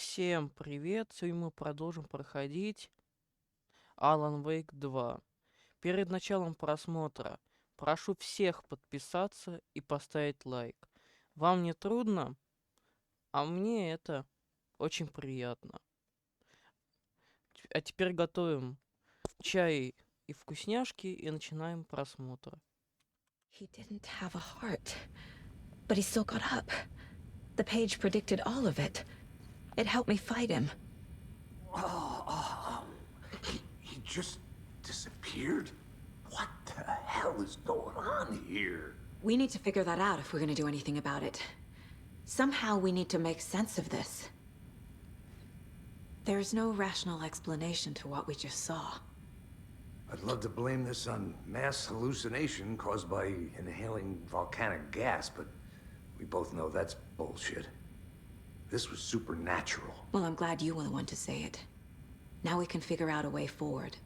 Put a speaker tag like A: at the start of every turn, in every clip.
A: Всем привет! Сегодня мы продолжим проходить Alan Wake 2. Перед началом просмотра прошу всех подписаться и поставить лайк. Вам не трудно, а мне это очень приятно. А теперь готовим чай и вкусняшки и начинаем просмотр.
B: He didn't have a heart, but he still got up. The page predicted all of it. It helped me fight him.
C: He just disappeared? What the hell is going on here?
B: We need to figure that out if we're gonna do anything about it. Somehow we need to make sense of this. There's no rational explanation to what we just saw.
C: I'd love to blame this on mass hallucination caused by inhaling volcanic gas, but we both know that's bullshit. This was supernatural.
B: Well, I'm glad you were the one to say it. Now we can figure out a way forward.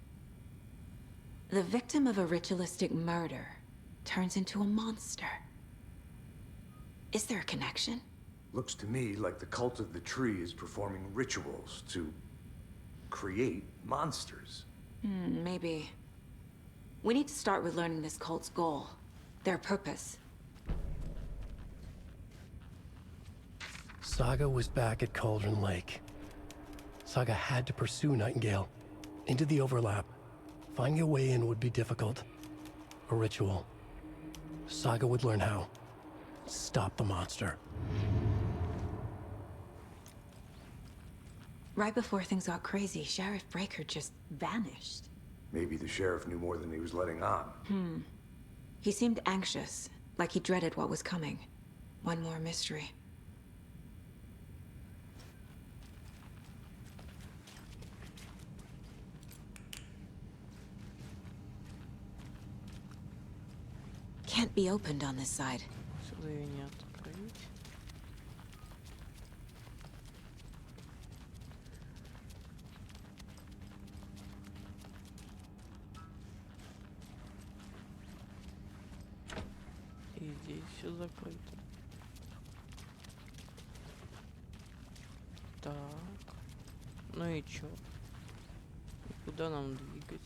B: The victim of a ritualistic murder turns into a monster. Is there a connection?
C: Looks to me like the cult of the tree is performing rituals to create monsters.
B: Maybe. We need to start with learning this cult's goal. Their purpose.
D: Saga was back at Cauldron Lake. Saga had to pursue Nightingale into the overlap. Finding a way in would be difficult. A ritual. Saga would learn how. Stop the monster.
B: Right before things got crazy, Sheriff Breaker just vanished.
C: Maybe the sheriff knew more than he was letting on.
B: He seemed anxious, like he dreaded what was coming. One more mystery. Can't be opened on this side.
A: Сюда ее не открыть. И здесь все закрыто. Так. Ну и чё? И куда нам двигать?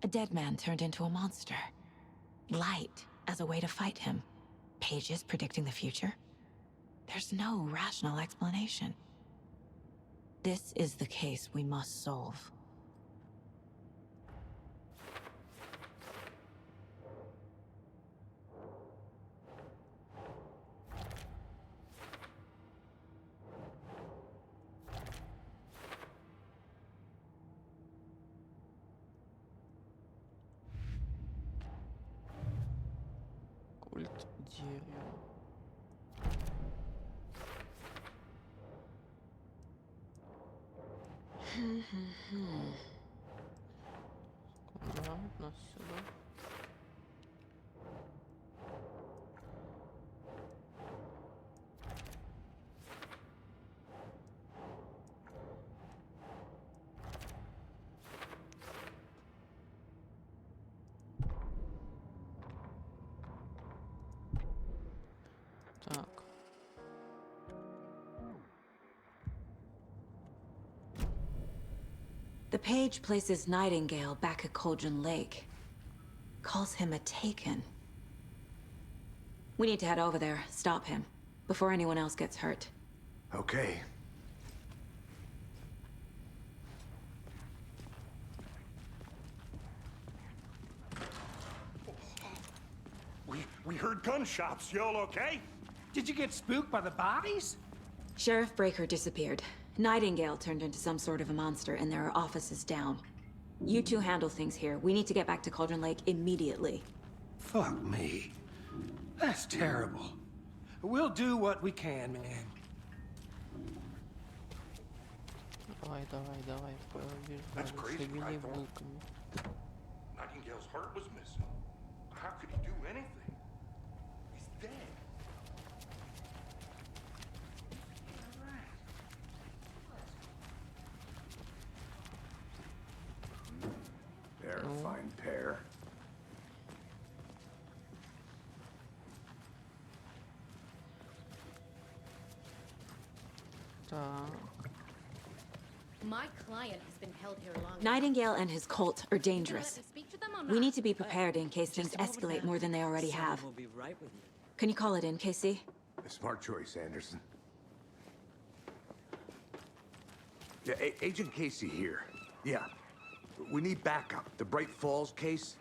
B: A dead man turned into a monster. Light as a way to fight him. Pages predicting the future. There's no rational explanation. This is the case we must solve.
A: Культ дерева. Куда нас сюда? Так.
B: The page places Nightingale back at Cauldron Lake. Calls him a Taken. We need to head over there, stop him, before anyone else gets hurt.
C: Okay.
E: We heard gunshots. Y'all okay?
F: Did you get spooked by the bodies?
B: Sheriff Breaker disappeared. Nightingale turned into some sort of a monster, and there are offices down. You two handle things here. We need to get back to Cauldron Lake immediately.
F: Fuck me. That's terrible. We'll do what we can, man.
A: Давай.
E: That's crazy,
A: Побежали
E: right, Thor?
A: булками.
E: Nightingale's heart was missing. How could he do anything? He's dead.
C: Verify fine pair.
A: Так.
G: My client has been held here long enough.
B: Nightingale and his cult are dangerous.
G: Let me speak to them or
B: We
G: not?
B: need to be prepared in case things escalate more than they already have.
H: We'll be right with you.
B: Can you call it in, Casey?
C: A smart choice, Anderson. Yeah, Agent Casey here. Yeah. We need backup. The Bright Falls case.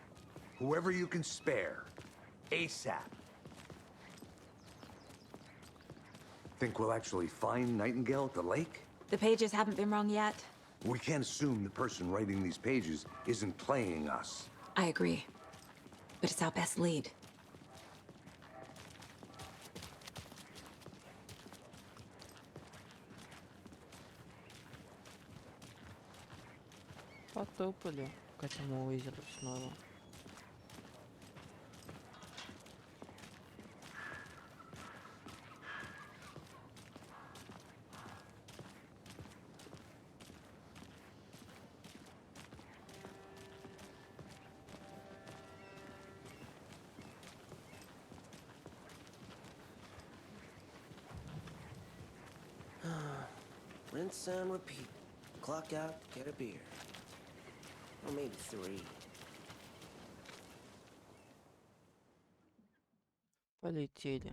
C: Whoever you can spare. ASAP. Think we'll actually find Nightingale at the lake?
B: The pages haven't been wrong yet.
C: We can't assume the person writing these pages isn't playing us.
B: I agree. But it's our best lead.
A: Потопали к этому озеру снова.
H: Rinse and repeat. Clock out, get a beer. Or maybe 3.
A: Полетели.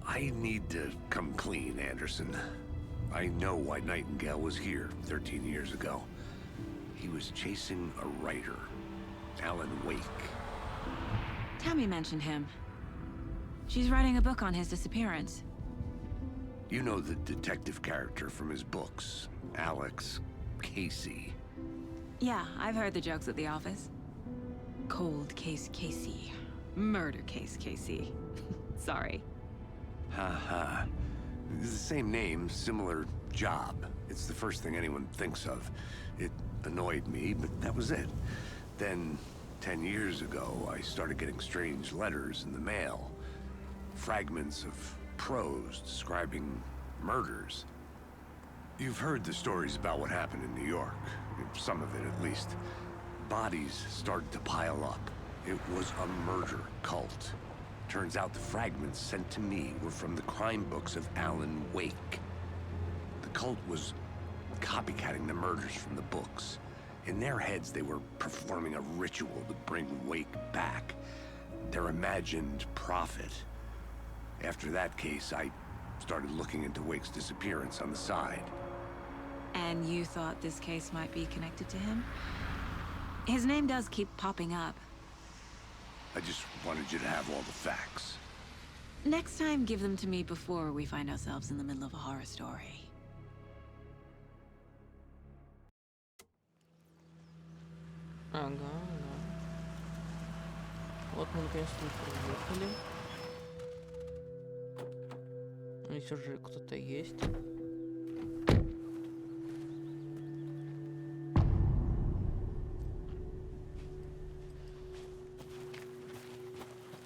C: I need to come clean, Anderson. I know why Nightingale was here 13 years ago. He was chasing a writer, Alan Wake.
B: Tammy mentioned him. She's writing a book on his disappearance.
C: You know the detective character from his books, Alex Casey.
B: Yeah, I've heard the jokes at the office. Cold case Casey. Murder case Casey. Sorry.
C: Ha ha. It's the same name, similar job. It's the first thing anyone thinks of. It annoyed me, but that was it. Then, 10 years ago, I started getting strange letters in the mail. Fragments of prose describing murders. You've heard the stories about what happened in New York. Some of it, at least. Bodies started to pile up. It was a murder cult. Turns out the fragments sent to me were from the crime books of Alan Wake. The cult was copycatting the murders from the books. In their heads, they were performing a ritual to bring Wake back. Their imagined prophet. After that case, I started looking into Wake's disappearance on the side.
B: And you thought this case might be connected to him? His name does keep popping up.
C: I just wanted you to have all the facts.
B: Next time, give them to me before we find ourselves in the middle of a horror story.
A: Ага, ага. Вот мы наконец-то приехали. Здесь уже кто-то есть.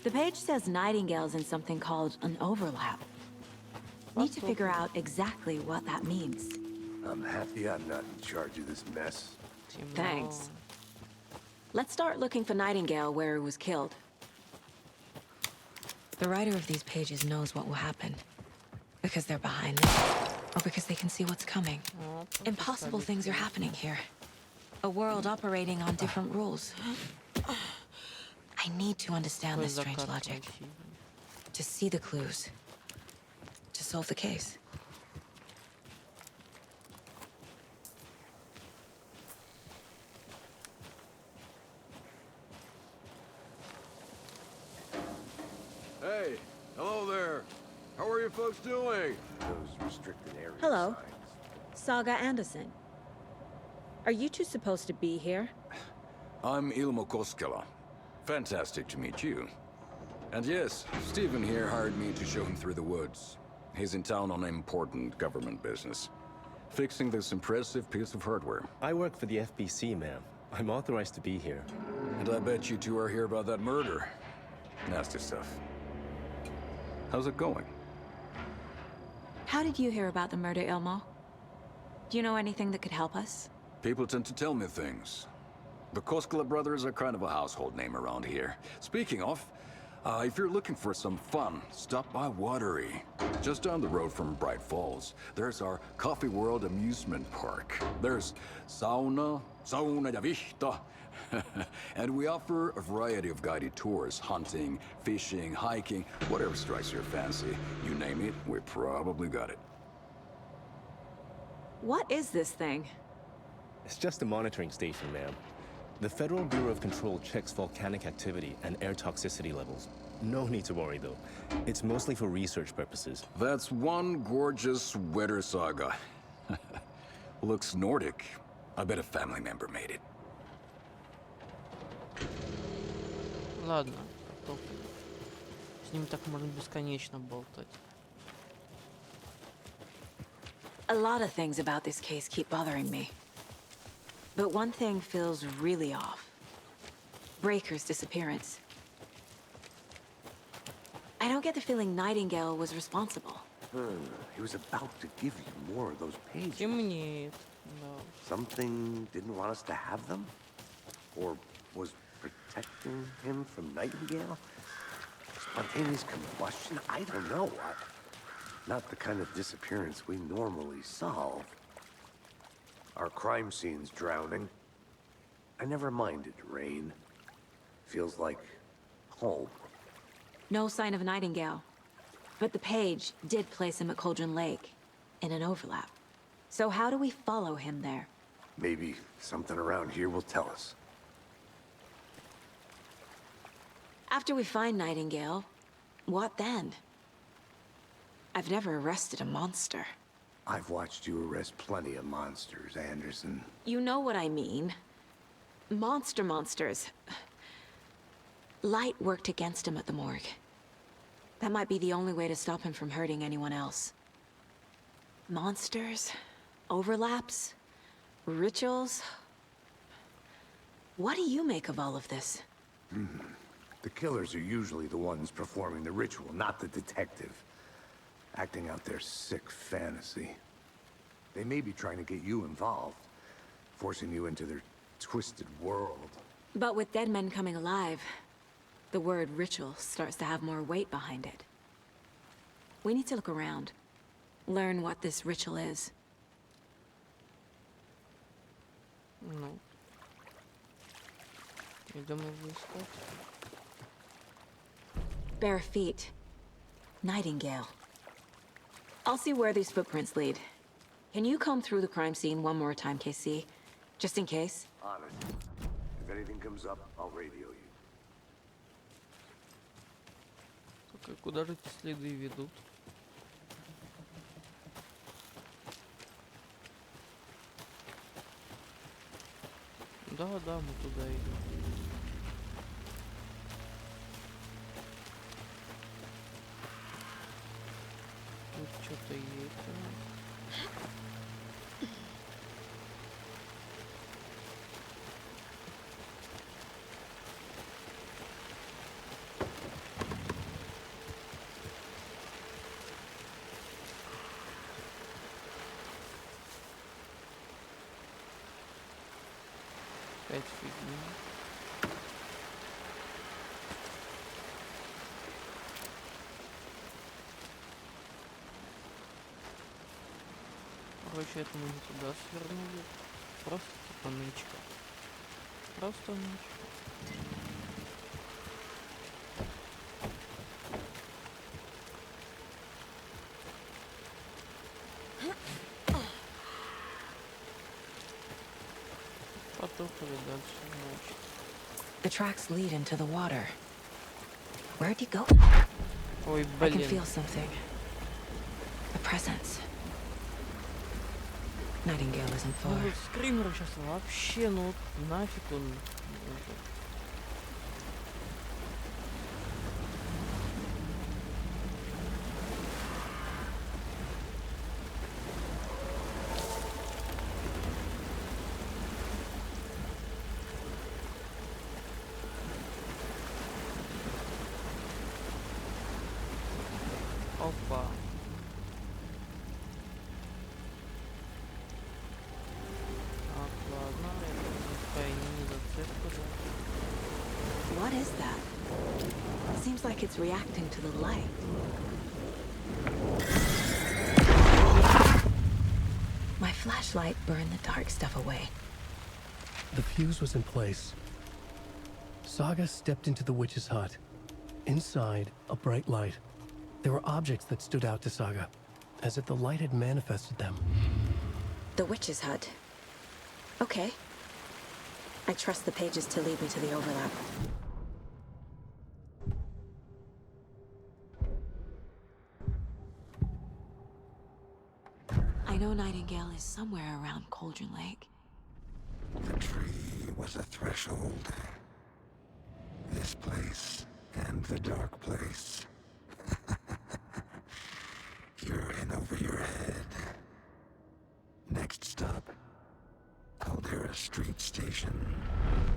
B: The page says Nightingale's in something called an overlap. Need to figure out exactly what that means.
C: I'm happy I'm not in charge of this mess.
A: Темно.
B: Thanks. Let's start looking for Nightingale where he was killed. The writer of these pages knows what will happen. Because they're behind them, or because they can see what's coming.
A: Вот,
B: Impossible things are happening here. A world operating on different rules. I need to understand this strange logic. To see the clues. To solve the case.
I: Hey, hello there. How are you folks doing?
C: Those restricted area
B: Hello.
C: signs.
B: Saga Anderson. Are you two supposed to be here?
I: I'm Ilmo Koskela. Fantastic to meet you. And yes, Stephen here hired me to show him through the woods. He's in town on important government business. Fixing this impressive piece of hardware.
J: I work for the FBC, ma'am. I'm authorized to be here.
I: And I bet you two are here about that murder. Nasty stuff. How's it going?
B: How did you hear about the murder, Ilmo? Do you know anything that could help us?
I: People tend to tell me things. The Koskela brothers are kind of a household name around here. Speaking of, if you're looking for some fun, stop by Watery. Just down the road from Bright Falls, there's our Coffee World amusement park. There's sauna ja vihta. And we offer a variety of guided tours, hunting, fishing, hiking, whatever strikes your fancy. You name it, we probably got it.
B: What is this thing?
J: It's just a monitoring station, ma'am. The Federal Bureau of Control checks volcanic activity and air toxicity levels. No need to worry, though. It's mostly for research purposes.
I: That's one gorgeous weather saga. Looks Nordic. I bet a family member made it.
A: Ладно, топ. С ним так можно бесконечно болтать.
B: A lot of things about this case keep bothering me. But one thing feels really off. Breaker's disappearance. I don't get the feeling Nightingale was responsible.
C: He was about to give you more of those pages.
A: Темнеет. Да.
C: Something didn't want us to have them? Or was protecting him from Nightingale? Spontaneous combustion? I don't know. Not the kind of disappearance we normally solve. Our crime scene's drowning. I never minded rain. Feels like home.
B: No sign of Nightingale. But the page did place him at Cauldron Lake, in an overlap. So how do we follow him there?
C: Maybe something around here will tell us.
B: After we find Nightingale, what then? I've never arrested a monster.
C: I've watched you arrest plenty of monsters, Anderson.
B: You know what I mean. Monsters. Light worked against him at the morgue. That might be the only way to stop him from hurting anyone else. Monsters? Overlaps? Rituals? What do you make of all of this?
C: The killers are usually the ones performing the ritual, not the detective. Acting out their sick fantasy. They may be trying to get you involved, forcing you into their twisted world.
B: But with dead men coming alive, the word ritual starts to have more weight behind it. We need to look around. Learn what this ritual is.
A: Ну. Идем его искать.
B: Bare feet. Nightingale. I'll see where these footprints lead. Can you comb through the crime scene one more time, KC? Just in case?
C: On it. If anything comes up, I'll radio you.
A: Только куда же эти следы ведут? Да, мы туда идем. Тут что-то есть. Опять фигня. Короче, это мы не туда свернули. Просто типа нычка. Просто нычка. Потопали дальше ночь.
B: The tracks lead into the water. Where'd he go?
A: Ой,
B: I can
A: блин.
B: feel something. A presence. Nightingale isn't
A: Ну
B: far.
A: вот скример сейчас вообще, ну вот нафиг он. Опа. Так, ладно.
B: is that? It seems like it's reacting to the light. My flashlight burned the dark stuff away.
D: The fuse was in place. Saga stepped into the witch's hut. Inside, a bright light. There were objects that stood out to Saga, as if the light had manifested them.
B: The witch's hut. Okay. I trust the pages to lead me to the overlap. I know Nightingale is somewhere around Cauldron Lake.
C: The tree was a threshold. This place and the dark place. You're in over your head. Next stop, Caldera Street Station.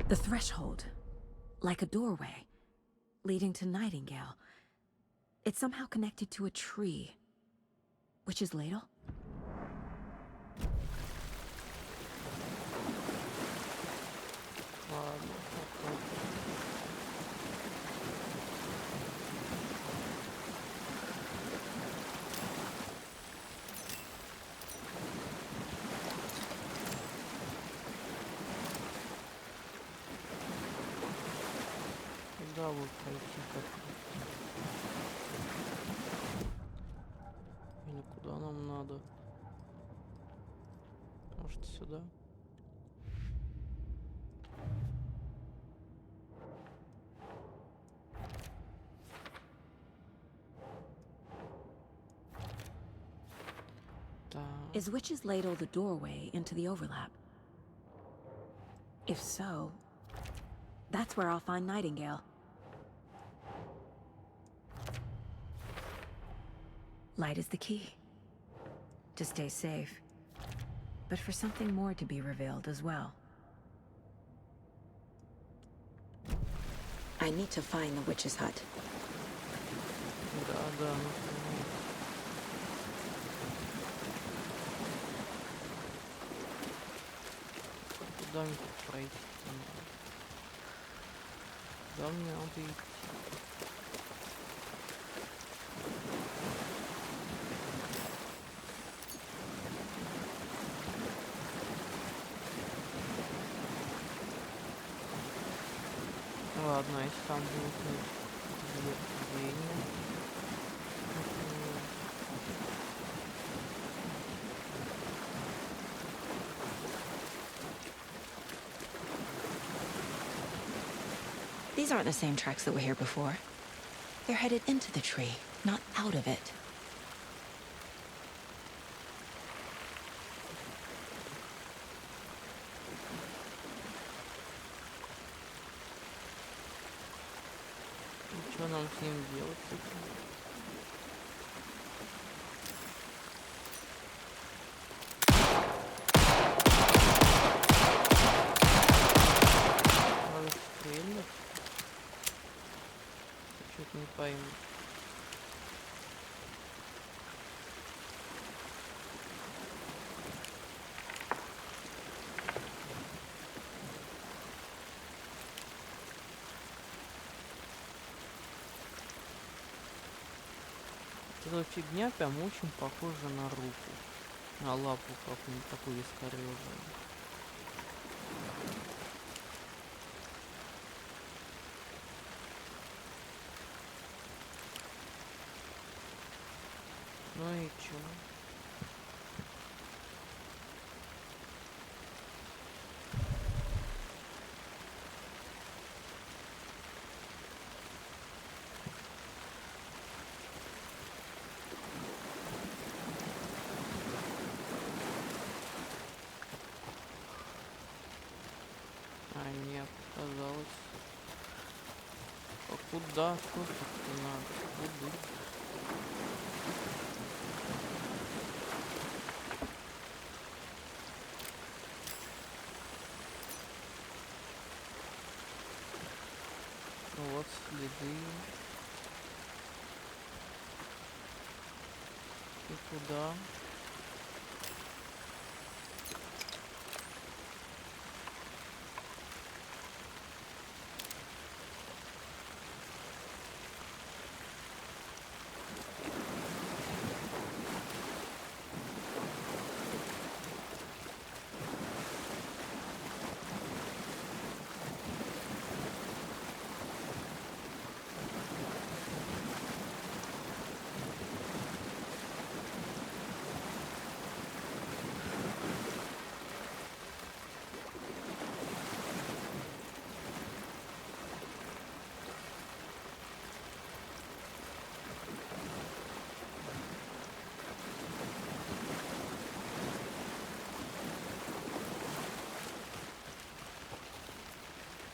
B: The threshold. Like a doorway. Leading to Nightingale. It's somehow connected to a tree. Witch's ladle?
A: Ладно, попробуем. Куда вот пойти как? Или куда нам надо? Может, сюда? Так.
B: Is Witch's ladle the doorway into the overlap? If so, that's where I'll find Nightingale. Light is the key. To stay safe. But for something more to be revealed as well. I need to find the witch's hut.
A: Да, да, ну, понимаю. Куда мне тут пройти? Куда мне надо идти? Ладно, если там будет движение.
B: These aren't the same tracks that were here before. They're headed into the tree, not out of it.
A: И что нам с ним делать с этим? Может стрельнуть? Что-то не пойму. Эта фигня прям очень похожа на руку. На лапу какую-нибудь такую искорёженную. Ну и чё? А, нет, казалось. А куда? Что тут надо? Куда? Вот следы. И куда?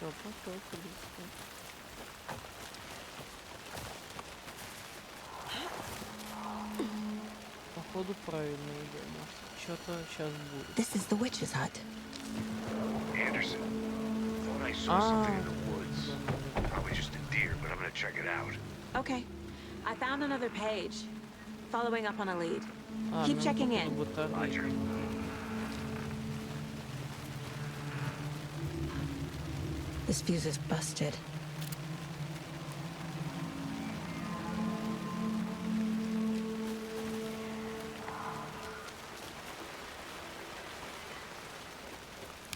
A: Что, потопались? Походу правильно идем. Что-то сейчас будет.
B: This is the witch's hut.
C: Anderson, thought I saw something in the woods. Probably just a deer, but I'm gonna check it out.
B: Okay. I found another page. Following up on a lead.
A: А,
B: Keep
A: ну,
B: checking
A: походу,
B: in.
A: вот так.
C: Roger.
B: This fuse is busted.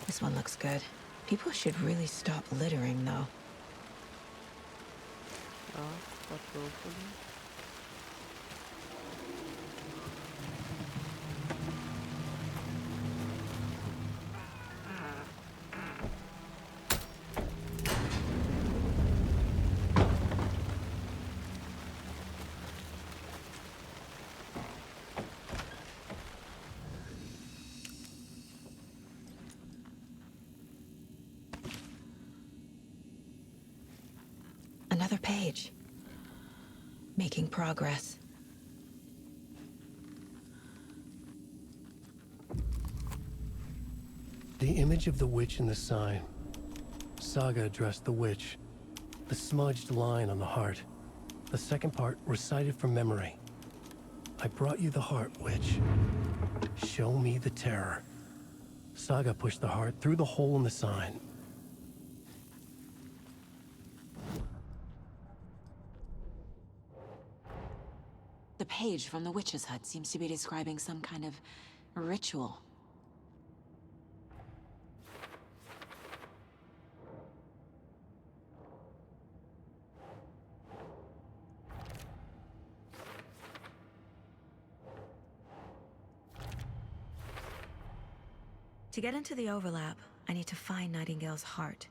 B: This one looks good. People should really stop littering, though.
A: Так, потопали.
B: Another page. Making progress.
D: The image of the witch in the sign. Saga addressed the witch. The smudged line on the heart. The second part recited from memory. I brought you the heart, witch. Show me the terror. Saga pushed the heart through the hole in the sign.
B: The page from the witch's hut seems to be describing some kind of ritual. To get into the overlap, I need to find Nightingale's heart.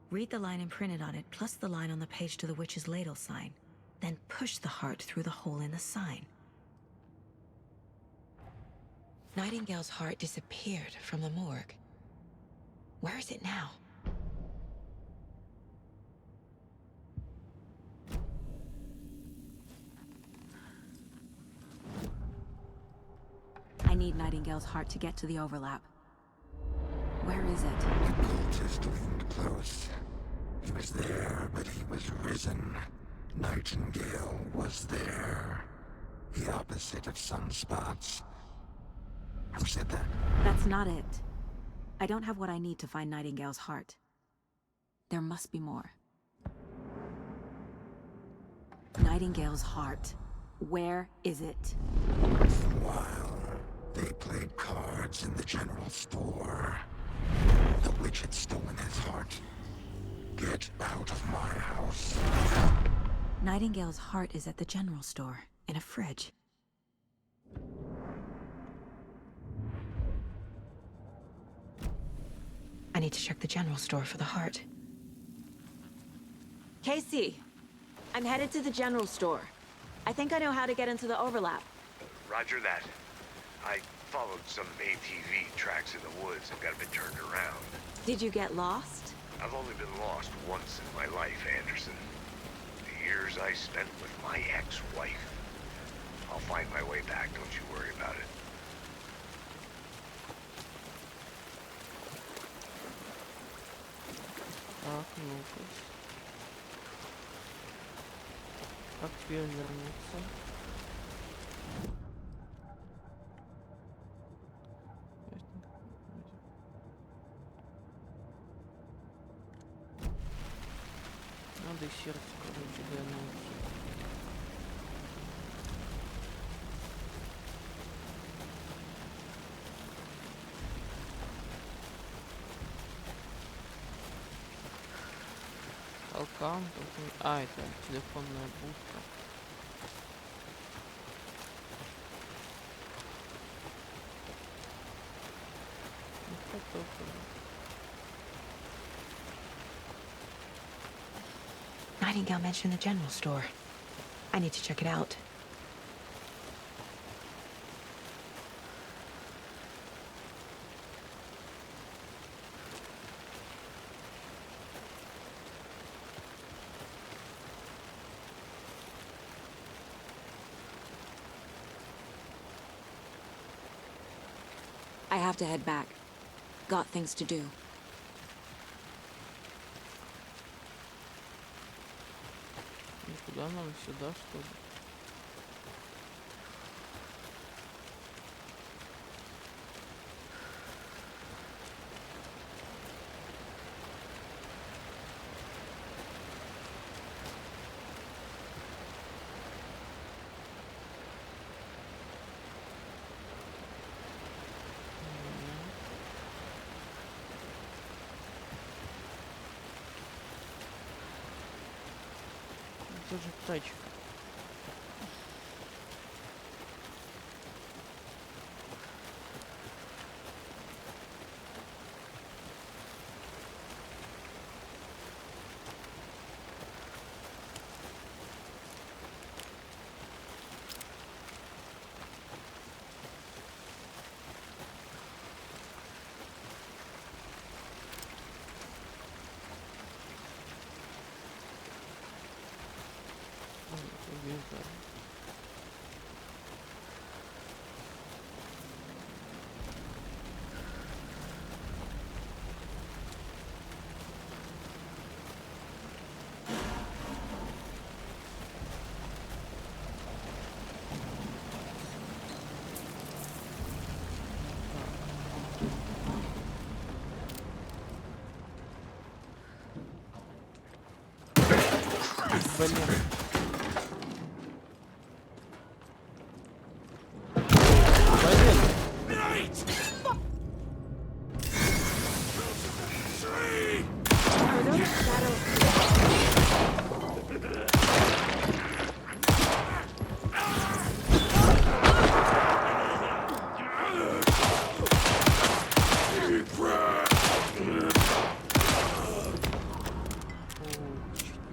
B: Read the line imprinted on it, plus the line on the page to the witch's ladle sign. Then push the heart through the hole in the sign. Nightingale's heart disappeared from the morgue. Where is it now? I need Nightingale's heart to get to the overlap. Where is it?
K: The cultist leaned close. He was there, but he was risen. Nightingale was there. The opposite of sunspots. Who said that?
B: That's not it. I don't have what I need to find Nightingale's heart. There must be more. Nightingale's heart. Where is it?
K: While they played cards in the general store, the witch had stolen his heart. Get out of my house.
B: Nightingale's heart is at the general store, in a fridge. I need to check the general store for the heart. Casey, I'm headed to the general store. I think I know how to get into the overlap.
C: Roger that. I followed some ATV tracks in the woods and got a bit turned around.
B: Did you get lost?
C: I've only been lost once in my life, Anderson. The years I spent with my ex-wife. I'll find my way back, don't you worry about it.
A: Так, ну-ка. Как теперь вернуться? Надо и сердце, короче, вернуться. Толкам, а, это телефонная будка. Ну, потопали.
B: Nightingale mentioned the general store. I need to check it out. have to head back. Got things to do.
A: И куда нам? Сюда, что ли? Это же тачка. Вижу. Блин.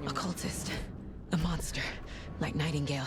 B: A cultist. A monster. Like Nightingale.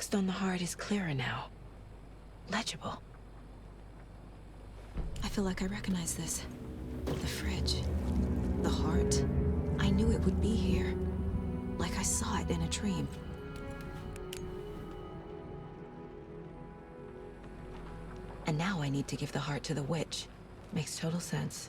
B: text on the heart is clearer now. Legible. I feel like I recognize this. The fridge. The heart. I knew it would be here. Like I saw it in a dream. And now I need to give the heart to the witch. Makes total sense.